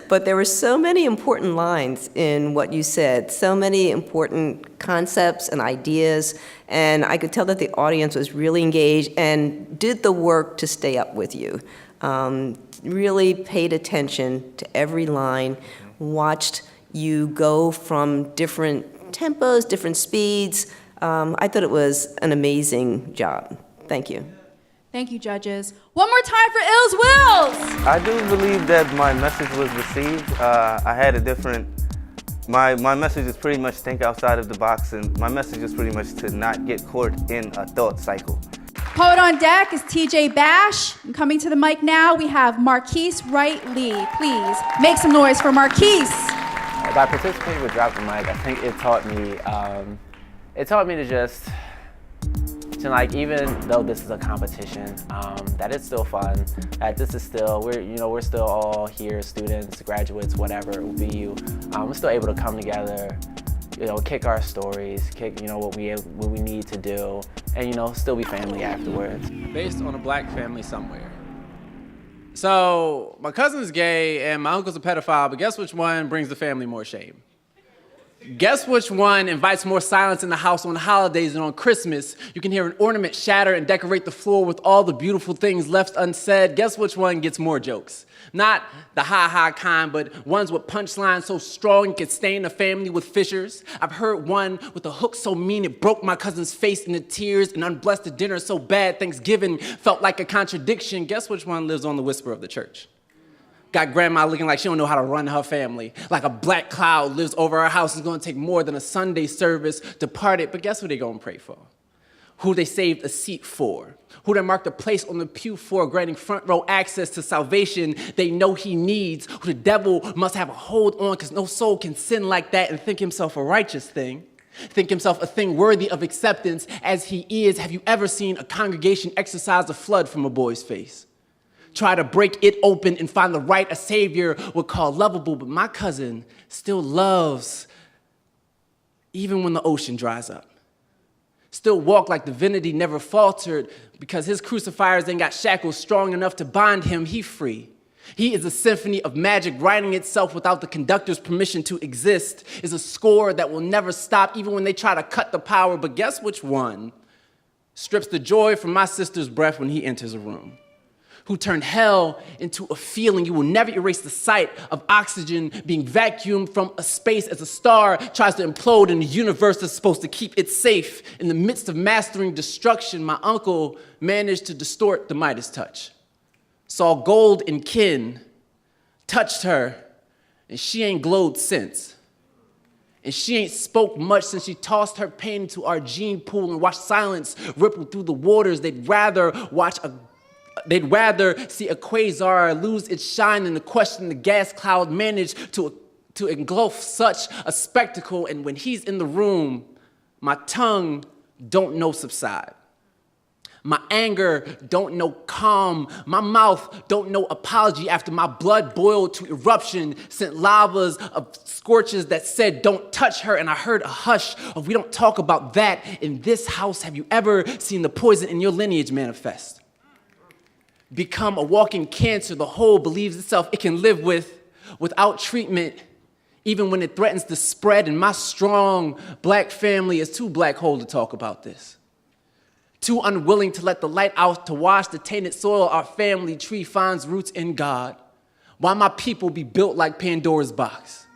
But there were so many important lines in what you said, so many important concepts and ideas, and I could tell that the audience was really engaged and did the work to stay up with you. Really paid attention to every line, watched you go from different tempos, different speeds. I thought it was an amazing job. Thank you. Thank you, judges. One more time for Ills Wills. I do believe that my message was received. I had a different, my message is pretty much think outside of the box, and my message is pretty much to not get caught in a thought cycle. Poet on deck is TJ Bash. And coming to the mic now, we have Marquise Wright Lee. Please make some noise for Marquise. By participating with Drop the Mic, I think it taught me to just, even though this is a competition, that it's still fun, that this is still, we're still all here, students, graduates, whatever it will be you. We're still able to come together, kick our stories, kick, what we need to do, and, still be family afterwards. Based on a black family somewhere. So, my cousin's gay and my uncle's a pedophile, but guess which one brings the family more shame? Guess which one invites more silence in the house on holidays than on Christmas? You can hear an ornament shatter and decorate the floor with all the beautiful things left unsaid. Guess which one gets more jokes? Not the ha-ha kind, but ones with punchlines so strong it could stain a family with fissures. I've heard one with a hook so mean it broke my cousin's face into tears, and unblessed the dinner so bad Thanksgiving felt like a contradiction. Guess which one lives on the whisper of the church? Got grandma looking like she don't know how to run her family. Like a black cloud lives over our house. It's gonna take more than a Sunday service to part it. But guess who they gonna pray for? Who they saved a seat for? Who they marked a place on the pew for, granting front row access to salvation they know he needs. Who the devil must have a hold on, because no soul can sin like that and think himself a righteous thing. Think himself a thing worthy of acceptance as he is. Have you ever seen a congregation exorcise a flood from a boy's face? Try to break it open and find the right a savior would call lovable, but my cousin still loves even when the ocean dries up. Still walk like divinity never faltered, because his crucifiers ain't got shackles strong enough to bind him. He free. He is a symphony of magic writing itself without the conductor's permission to exist. Is a score that will never stop even when they try to cut the power. But guess which one strips the joy from my sister's breath when he enters a room? Who turned hell into a feeling. You will never erase the sight of oxygen being vacuumed from a space as a star tries to implode in a universe that's supposed to keep it safe. In the midst of mastering destruction, my uncle managed to distort the Midas touch. Saw gold in kin, touched her, and she ain't glowed since. And she ain't spoke much since she tossed her pain into our gene pool and watched silence ripple through the waters. They'd rather see a quasar lose its shine than to question the gas cloud managed to engulf such a spectacle. And when he's in the room, my tongue don't know subside. My anger don't know calm. My mouth don't know apology after my blood boiled to eruption, sent lavas of scorches that said, don't touch her. And I heard a hush of, we don't talk about that in this house. Have you ever seen the poison in your lineage manifest? Become a walking cancer the whole believes itself it can live without treatment, even when it threatens to spread. And my strong black family is too black hole to talk about this. Too unwilling to let the light out to wash the tainted soil our family tree finds roots in God. Why my people be built like Pandora's box?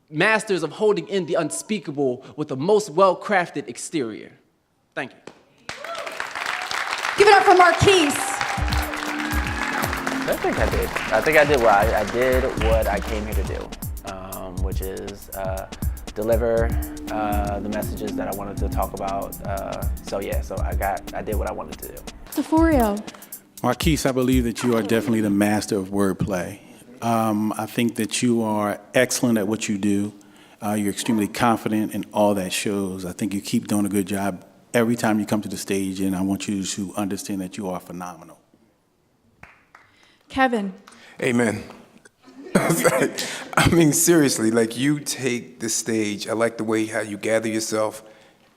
Masters of holding in the unspeakable with the most well-crafted exterior. Thank you. Give it up for Marquise. I think I did. I think I did what I came here to do, which is deliver the messages that I wanted to talk about. So I did what I wanted to do. DeForio. Marquise, I believe that you are definitely the master of wordplay. I think that you are excellent at what you do. You're extremely confident, and all that shows. I think you keep doing a good job every time you come to the stage, and I want you to understand that you are phenomenal. Kevin. Amen. I mean, seriously, like, you take the stage. I like the way how you gather yourself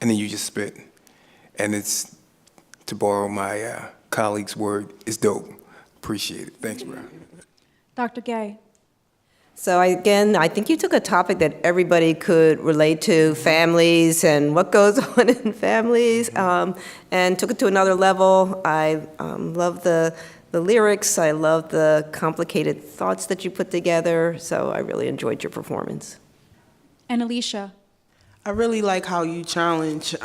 and then you just spit. And it's, to borrow my colleague's word, it's dope. Appreciate it. Thanks, bro. Dr. Gay. So I think you took a topic that everybody could relate to, families and what goes on in families, and took it to another level. I love the lyrics. I love the complicated thoughts that you put together. So I really enjoyed your performance. And Alicia. I really like how you challenge,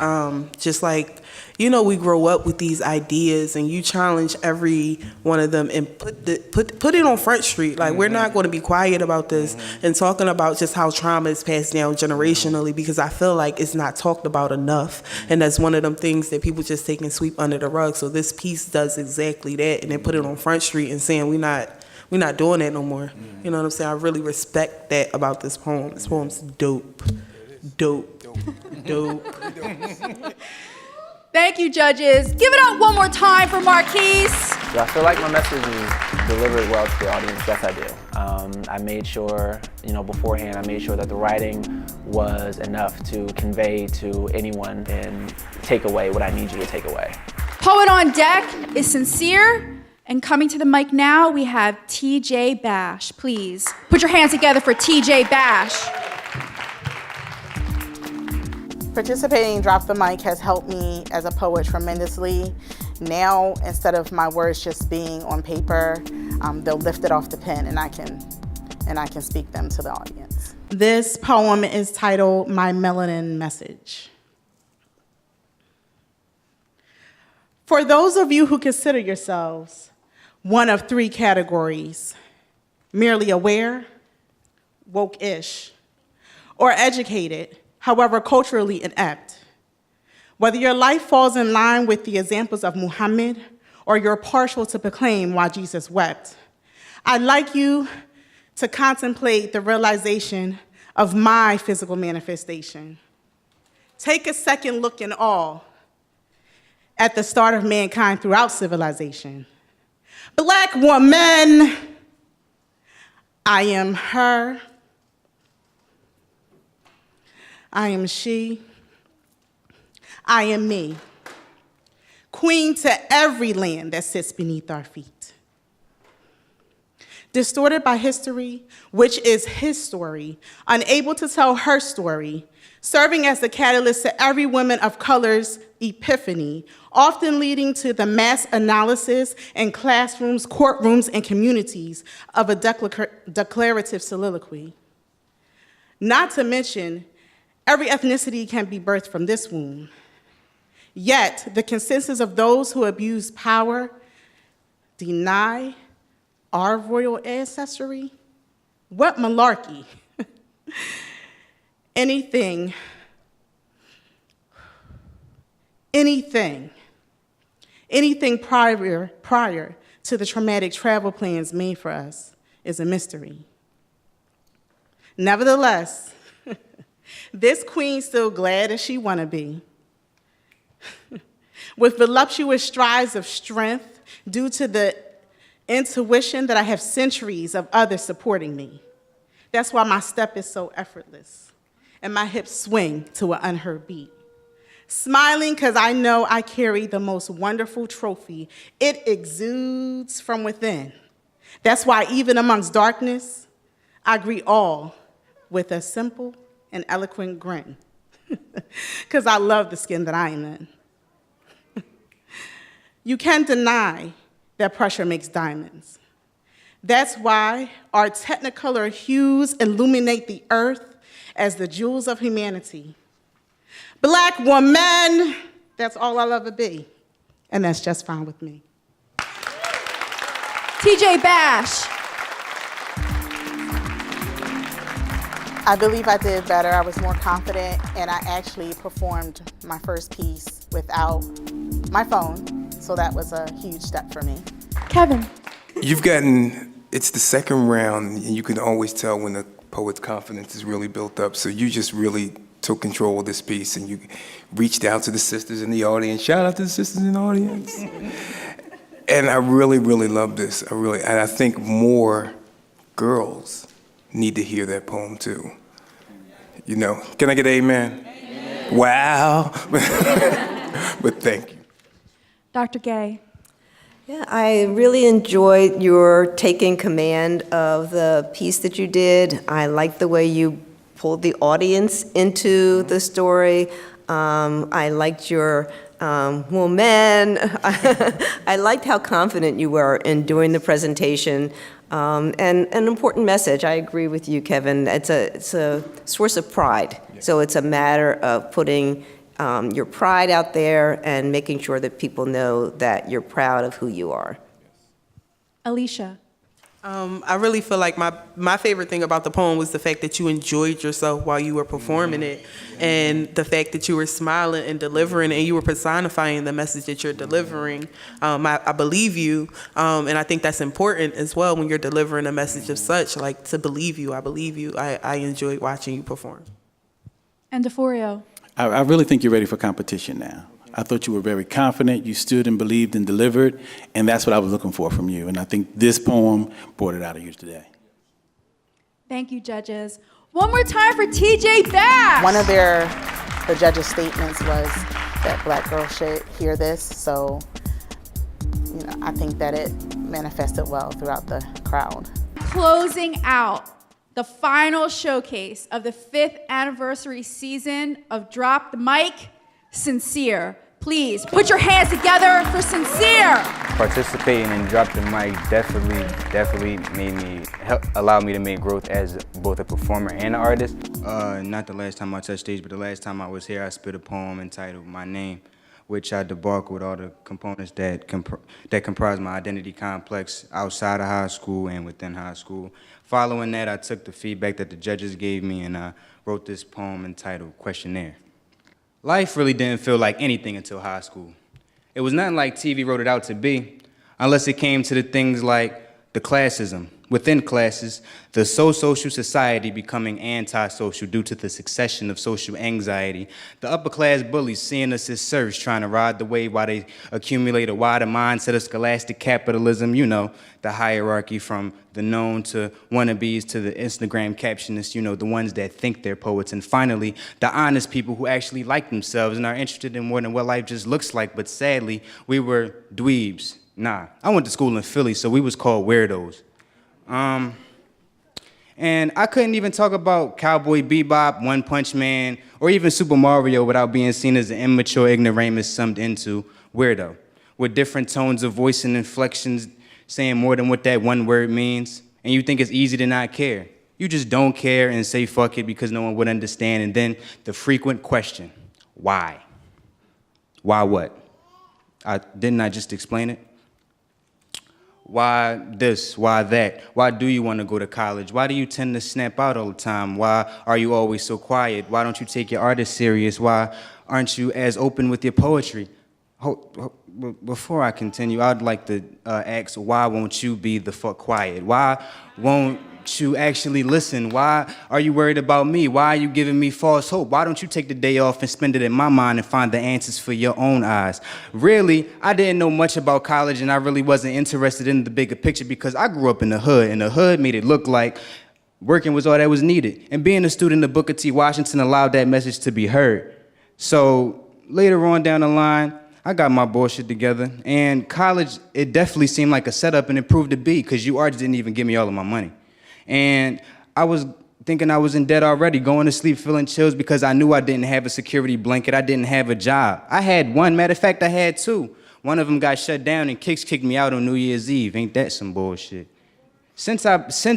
just like, we grow up with these ideas and you challenge every one of them and put it on Front Street. Like, we're not going to be quiet about this and talking about just how trauma is passed down generationally, because I feel like it's not talked about enough. And that's one of them things that people just take and sweep under the rug. So this piece does exactly that, and then put it on Front Street and saying we're not doing that no more. You know what I'm saying? I really respect that about this poem. This poem's dope. Dope. Thank you, judges. Give it up one more time for Marquise. Do I feel like my message is delivered well to the audience? Yes, I do. I made sure, beforehand, I made sure that the writing was enough to convey to anyone and take away what I need you to take away. Poet on deck is Sincere. And coming to the mic now, we have TJ Bash. Please put your hands together for TJ Bash. Participating in Drop the Mic has helped me as a poet tremendously. Now, instead of my words just being on paper, they'll lift it off the pen and I can speak them to the audience. This poem is titled My Melanin Message. For those of you who consider yourselves one of three categories, merely aware, woke-ish, or educated, however culturally inept, whether your life falls in line with the examples of Muhammad or you're partial to proclaim why Jesus wept, I'd like you to contemplate the realization of my physical manifestation. Take a second look in awe at the start of mankind throughout civilization. Black woman, I am her, I am she, I am me, queen to every land that sits beneath our feet. Distorted by history, which is his story, unable to tell her story, serving as the catalyst to every woman of color's epiphany, often leading to the mass analysis in classrooms, courtrooms, and communities of a declarative soliloquy. Not to mention, every ethnicity can be birthed from this womb. Yet, the consensus of those who abuse power deny our royal ancestry? What malarkey? Anything prior to the traumatic travel plans made for us is a mystery. Nevertheless, this queen's still glad as she wanna be. With voluptuous strides of strength due to the intuition that I have centuries of others supporting me. That's why my step is so effortless and my hips swing to an unheard beat. Smiling because I know I carry the most wonderful trophy. It exudes from within. That's why even amongst darkness, I greet all with a simple and eloquent grin. Because I love the skin that I am in. You can't deny that pressure makes diamonds. That's why our technicolor hues illuminate the earth as the jewels of humanity. Black woman, that's all I'll ever be. And that's just fine with me. TJ Bash. I believe I did better. I was more confident, and I actually performed my first piece without my phone, so that was a huge step for me. Kevin. It's the second round, and you can always tell when the poet's confidence is really built up, so you just really took control of this piece, and you reached out to the sisters in the audience. Shout out to the sisters in the audience. And I really, really love this. And I think more girls need to hear that poem too. You know, can I get an amen? Amen. Wow. But thank you. Dr. Gay. Yeah, I really enjoyed your taking command of the piece that you did. I liked the way you pulled the audience into the story. I liked your woman. I liked how confident you were in doing the presentation. And an important message. I agree with you, Kevin. It's a source of pride. So it's a matter of putting your pride out there and making sure that people know that you're proud of who you are. Alicia. I really feel like my favorite thing about the poem was the fact that you enjoyed yourself while you were performing it, and the fact that you were smiling and delivering, and you were personifying the message that you're delivering. I believe you, and I think that's important as well when you're delivering a message of such, like to believe you. I believe you. I enjoyed watching you perform. And DeForio. I really think you're ready for competition now. I thought you were very confident, you stood and believed and delivered, and that's what I was looking for from you. And I think this poem brought it out of you today. Thank you, judges. One more time for TJ Bash. One of the judges' statements was that Black girls should hear this, so I think that it manifested well throughout the crowd. Closing out the final showcase of the 5th anniversary season of Drop the Mic, Sincere. Please put your hands together for Sincere. Participating in Drop the Mic definitely allowed me to make growth as both a performer and an artist. Not the last time I touched stage, but the last time I was here, I spit a poem entitled My Name, which I debarked with all the components that comprise my identity complex outside of high school and within high school. Following that, I took the feedback that the judges gave me and I wrote this poem entitled Questionnaire. Life really didn't feel like anything until high school. It was nothing like TV wrote it out to be, unless it came to the things like the classism. Within classes, the social society becoming antisocial due to the succession of social anxiety. The upper class bullies seeing us as serfs trying to ride the wave while they accumulate a wider mindset of scholastic capitalism. You know, the hierarchy from the known to wannabes to the Instagram captionists, you know, the ones that think they're poets. And finally, the honest people who actually like themselves and are interested in more than what life just looks like. But sadly, we were dweebs. Nah, I went to school in Philly, so we was called weirdos. And I couldn't even talk about Cowboy Bebop, One Punch Man, or even Super Mario without being seen as an immature ignoramus summed into weirdo, with different tones of voice and inflections saying more than what that one word means. And you think it's easy to not care. You just don't care and say fuck it because no one would understand. And then the frequent question, why? Why what? Didn't I just explain it? Why this? Why that? Why do you want to go to college? Why do you tend to snap out all the time? Why are you always so quiet? Why don't you take your art as serious? Why aren't you as open with your poetry? Before I continue, I'd like to ask, why won't you be the fuck quiet? Why won't you actually listen? Why are you worried about me? Why are you giving me false hope? Why don't you take the day off and spend it in my mind and find the answers for your own eyes? Really, I didn't know much about college and I really wasn't interested in the bigger picture because I grew up in the hood and the hood made it look like working was all that was needed. And being a student of Booker T. Washington allowed that message to be heard. So later on down the line, I got my bullshit together and college, it definitely seemed like a setup and it proved to be because you artists didn't even give me all of my money. And I was thinking I was in debt already, going to sleep feeling chills because I knew I didn't have a security blanket. I didn't have a job. I had one. Matter of fact, I had two. One of them got shut down and Kicks kicked me out on New Year's Eve. Ain't that some bullshit? Since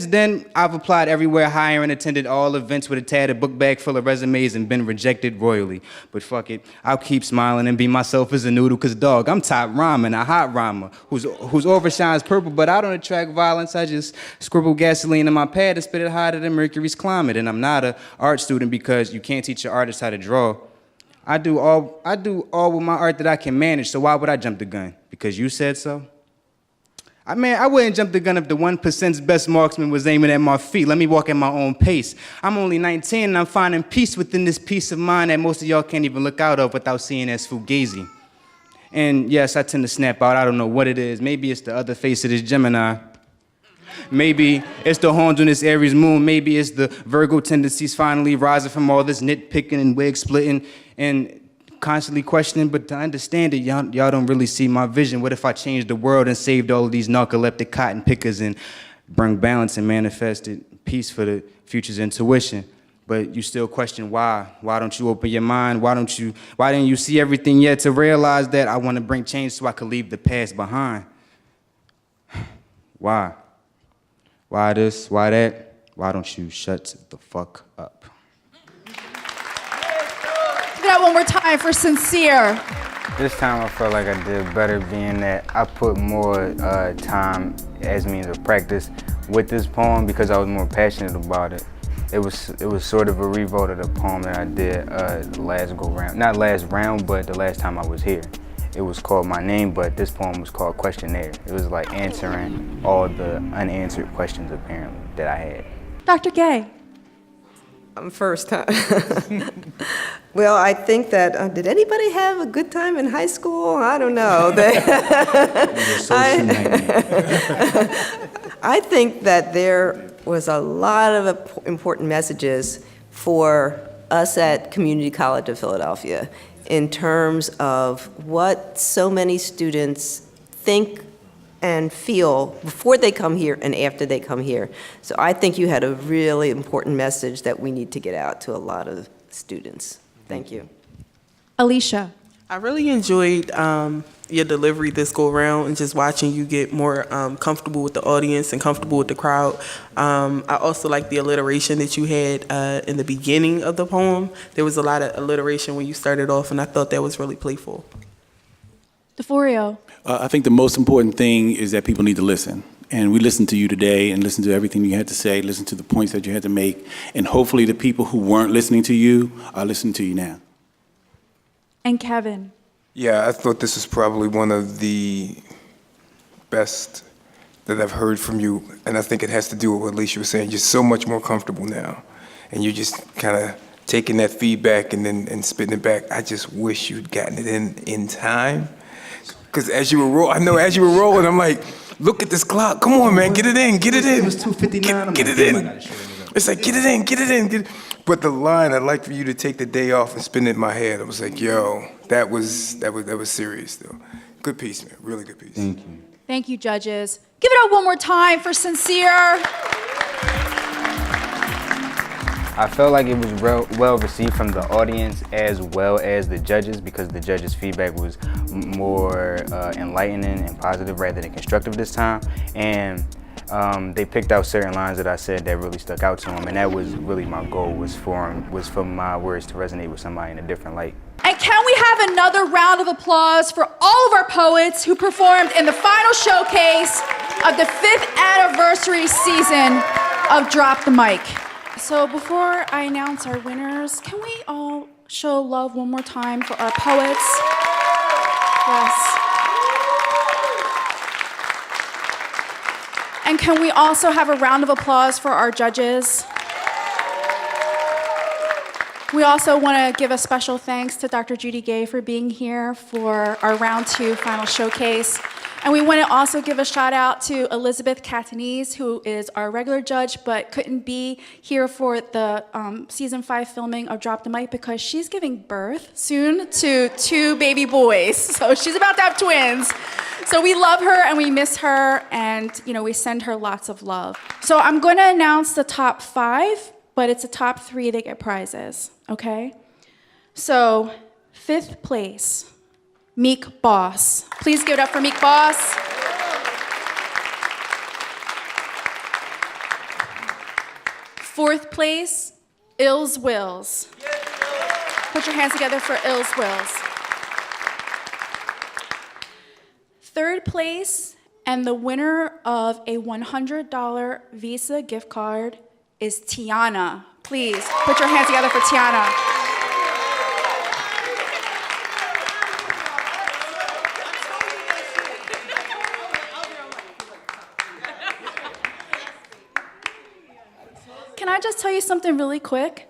then, I've applied everywhere, hiring, attended all events with a tatted book bag full of resumes and been rejected royally. But fuck it, I'll keep smiling and be myself as a noodle, cause dog, I'm top rhyming, a hot rhymer, whose overshines purple, but I don't attract violence. I just scribble gasoline in my pad and spit it hotter than Mercury's climate. And I'm not an art student because you can't teach an artist how to draw. I do all with my art that I can manage, so why would I jump the gun? Because you said so? I wouldn't jump the gun if the 1%'s best marksman was aiming at my feet. Let me walk at my own pace. I'm only 19 and I'm finding peace within this peace of mind that most of y'all can't even look out of without seeing as fugazi. And yes, I tend to snap out. I don't know what it is. Maybe it's the other face of this Gemini. Maybe it's the horns on this Aries moon. Maybe it's the Virgo tendencies finally rising from all this nitpicking and wig splitting and constantly questioning, but to understand it, y'all don't really see my vision. What if I changed the world and saved all of these narcoleptic cotton pickers and bring balance and manifested peace for the future's intuition? But you still question why. Why don't you open your mind? Why didn't you see everything yet to realize that I want to bring change so I could leave the past behind? Why? Why this? Why that? Why don't you shut the fuck up? That one more time for Sincere. This time I felt like I did better being that I put more time as means of practice with this poem because I was more passionate about it. It was sort of a revolt of the poem that I did the last go round. Not last round, but the last time I was here. It was called My Name, but this poem was called Questionnaire. It was like answering all the unanswered questions apparently that I had. Dr. Gay. First time. Well, I think that, did anybody have a good time in high school? I don't know. I think that there was a lot of important messages for us at Community College of Philadelphia in terms of what so many students think and feel before they come here and after they come here. So I think you had a really important message that we need to get out to a lot of students. Thank you. Alicia. I really enjoyed your delivery this go around and just watching you get more comfortable with the audience and comfortable with the crowd. I also like the alliteration that you had in the beginning of the poem. There was a lot of alliteration when you started off, and I thought that was really playful. DeForio. I think the most important thing is that people need to listen. And we listened to you today and listened to everything you had to say, listened to the points that you had to make. And hopefully the people who weren't listening to you are listening to you now. And Kevin. Yeah, I thought this was probably one of the best that I've heard from you. And I think it has to do with what Alicia was saying. You're so much more comfortable now. And you're just kind of taking that feedback and spitting it back. I just wish you'd gotten it in time. Because as you were rolling, I'm like, look at this clock. Come on, man, get it in, get it in. It was 2:59. Get it in. It's like, get it in, get it in. But the line, I'd like for you to take the day off and spin it in my head. I was like, yo, that was serious, though. Good piece, man. Really good piece. Thank you. Thank you, judges. Give it up one more time for Sincere. I felt like it was well received from the audience as well as the judges, because the judges' feedback was more enlightening and positive rather than constructive this time. And they picked out certain lines that I said that really stuck out to them, and that was really my goal, was for my words to resonate with somebody in a different light. And can we have another round of applause for all of our poets who performed in the final showcase of the 5th anniversary season of Drop the Mic? So before I announce our winners, can we all show love one more time for our poets? Yes. And can we also have a round of applause for our judges? We also want to give a special thanks to Dr. Judy Gay for being here for our round 2 final showcase. And we want to also give a shout out to Elizabeth Catanese, who is our regular judge, but couldn't be here for the season 5 filming of Drop the Mic because she's giving birth soon to 2 baby boys. So she's about to have twins. So we love her and we miss her, and we send her lots of love. So I'm going to announce the top 5, but it's the top 3 that get prizes, okay? So 5th place. Meek Boss. Please give it up for Meek Boss. 4th place, Ills Wills. Put your hands together for Ills Wills. 3rd place, and the winner of a $100 Visa gift card is Tiana. Please put your hands together for Tiana. Can I just tell you something really quick?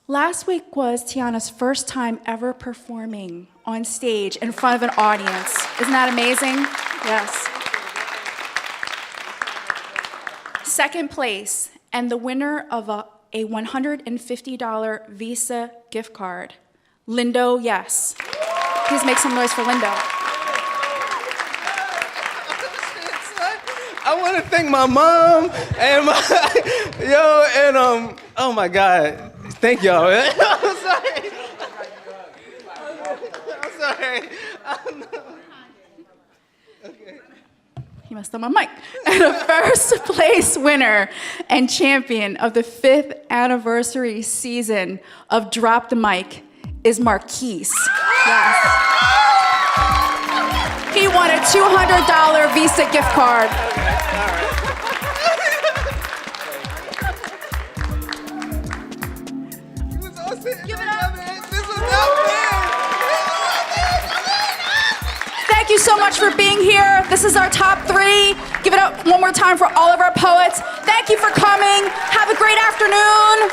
Last week was Tiana's first time ever performing on stage in front of an audience. Isn't that amazing? Yes. 2nd place, and the winner of a $150 Visa gift card, Lindo Yes. Please make some noise for Lindo. I want to thank my mom and oh my God, thank y'all. I'm sorry. I'm sorry. Okay. He messed up my mic. And the 1st place winner and champion of the 5th anniversary season of Drop the Mic is Marquise. Yes. He won a $200 Visa gift card. Give it up. This was not fair. Thank you so much for being here. This is our top 3. Give it up one more time for all of our poets. Thank you for coming. Have a great afternoon.